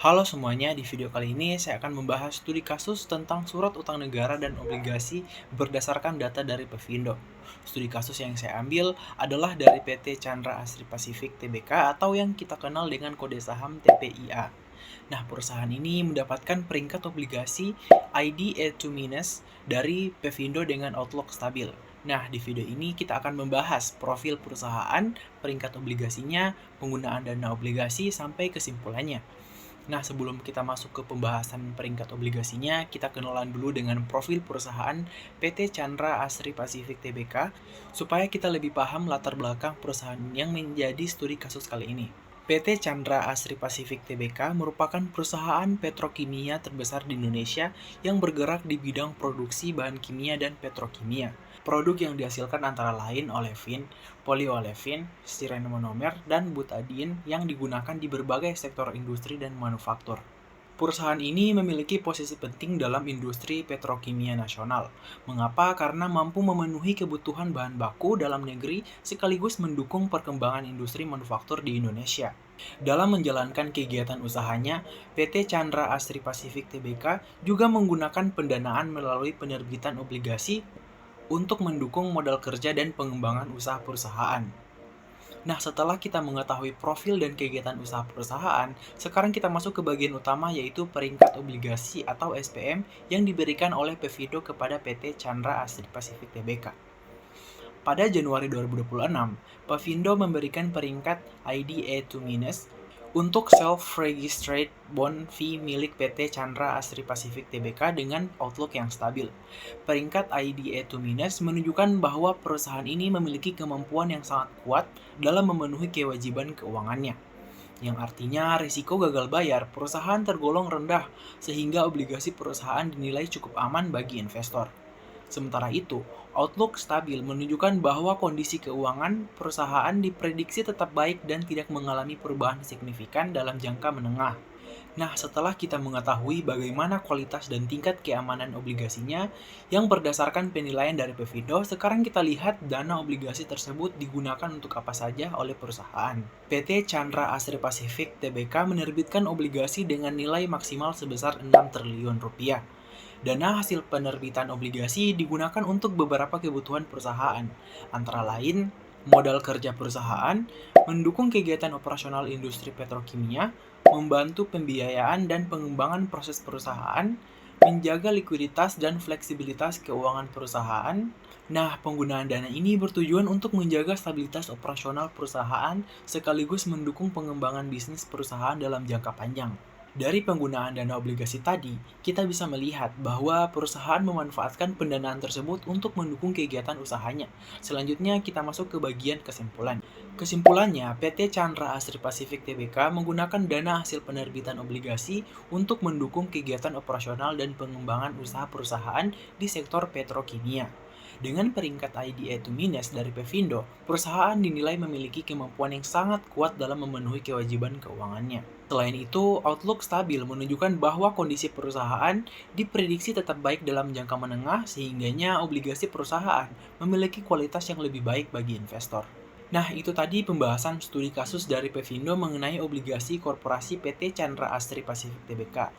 Halo semuanya, di video kali ini saya akan membahas studi kasus tentang surat utang negara dan obligasi berdasarkan data dari Pevindo. Studi kasus yang saya ambil adalah dari PT Chandra Asri Pasifik Tbk atau yang kita kenal dengan kode saham TPIA. Nah, perusahaan ini mendapatkan peringkat obligasi ID A2- dari Pevindo dengan outlook stabil. Nah, di video ini kita akan membahas profil perusahaan, peringkat obligasinya, penggunaan dana obligasi, sampai kesimpulannya. Nah, sebelum kita masuk ke pembahasan peringkat obligasinya, kita kenalan dulu dengan profil perusahaan PT Chandra Asri Pasifik Tbk, supaya kita lebih paham latar belakang perusahaan yang menjadi studi kasus kali ini. PT Chandra Asri Pasifik Tbk merupakan perusahaan petrokimia terbesar di Indonesia yang bergerak di bidang produksi bahan kimia dan petrokimia. Produk yang dihasilkan antara lain olefin, poliolefin, stiren monomer, dan butadiene yang digunakan di berbagai sektor industri dan manufaktur. Perusahaan ini memiliki posisi penting dalam industri petrokimia nasional. Mengapa? Karena mampu memenuhi kebutuhan bahan baku dalam negeri sekaligus mendukung perkembangan industri manufaktur di Indonesia. Dalam menjalankan kegiatan usahanya, PT Chandra Asri Pasifik Tbk juga menggunakan pendanaan melalui penerbitan obligasi untuk mendukung modal kerja dan pengembangan usaha perusahaan. Nah, setelah kita mengetahui profil dan kegiatan usaha perusahaan, sekarang kita masuk ke bagian utama yaitu peringkat obligasi atau SPM yang diberikan oleh Pevindo kepada PT Chandra Asri Pasifik Tbk. Pada Januari 2026, Pevindo memberikan peringkat ID A2- untuk self-registered bond fee milik PT Chandra Asri Pasifik Tbk dengan outlook yang stabil. Peringkat ID A2- menunjukkan bahwa perusahaan ini memiliki kemampuan yang sangat kuat dalam memenuhi kewajiban keuangannya, yang artinya risiko gagal bayar perusahaan tergolong rendah sehingga obligasi perusahaan dinilai cukup aman bagi investor. Sementara itu, outlook stabil menunjukkan bahwa kondisi keuangan perusahaan diprediksi tetap baik dan tidak mengalami perubahan signifikan dalam jangka menengah. Nah, setelah kita mengetahui bagaimana kualitas dan tingkat keamanan obligasinya yang berdasarkan penilaian dari Pevindo, sekarang kita lihat dana obligasi tersebut digunakan untuk apa saja oleh perusahaan. PT Chandra Asri Pasifik Tbk menerbitkan obligasi dengan nilai maksimal sebesar 6 triliun rupiah. Dana hasil penerbitan obligasi digunakan untuk beberapa kebutuhan perusahaan, antara lain modal kerja perusahaan, mendukung kegiatan operasional industri petrokimia, membantu pembiayaan dan pengembangan proses perusahaan, menjaga likuiditas dan fleksibilitas keuangan perusahaan. Nah, penggunaan dana ini bertujuan untuk menjaga stabilitas operasional perusahaan sekaligus mendukung pengembangan bisnis perusahaan dalam jangka panjang. Dari penggunaan dana obligasi tadi, kita bisa melihat bahwa perusahaan memanfaatkan pendanaan tersebut untuk mendukung kegiatan usahanya. Selanjutnya kita masuk ke bagian kesimpulan. Kesimpulannya, PT Chandra Asri Pasifik Tbk menggunakan dana hasil penerbitan obligasi untuk mendukung kegiatan operasional dan pengembangan usaha perusahaan di sektor petrokimia. Dengan peringkat ID A2- dari Pevindo, perusahaan dinilai memiliki kemampuan yang sangat kuat dalam memenuhi kewajiban keuangannya. Selain itu, outlook stabil menunjukkan bahwa kondisi perusahaan diprediksi tetap baik dalam jangka menengah sehingganya obligasi perusahaan memiliki kualitas yang lebih baik bagi investor. Nah, itu tadi pembahasan studi kasus dari Pevindo mengenai obligasi korporasi PT Chandra Asri Pasifik Tbk.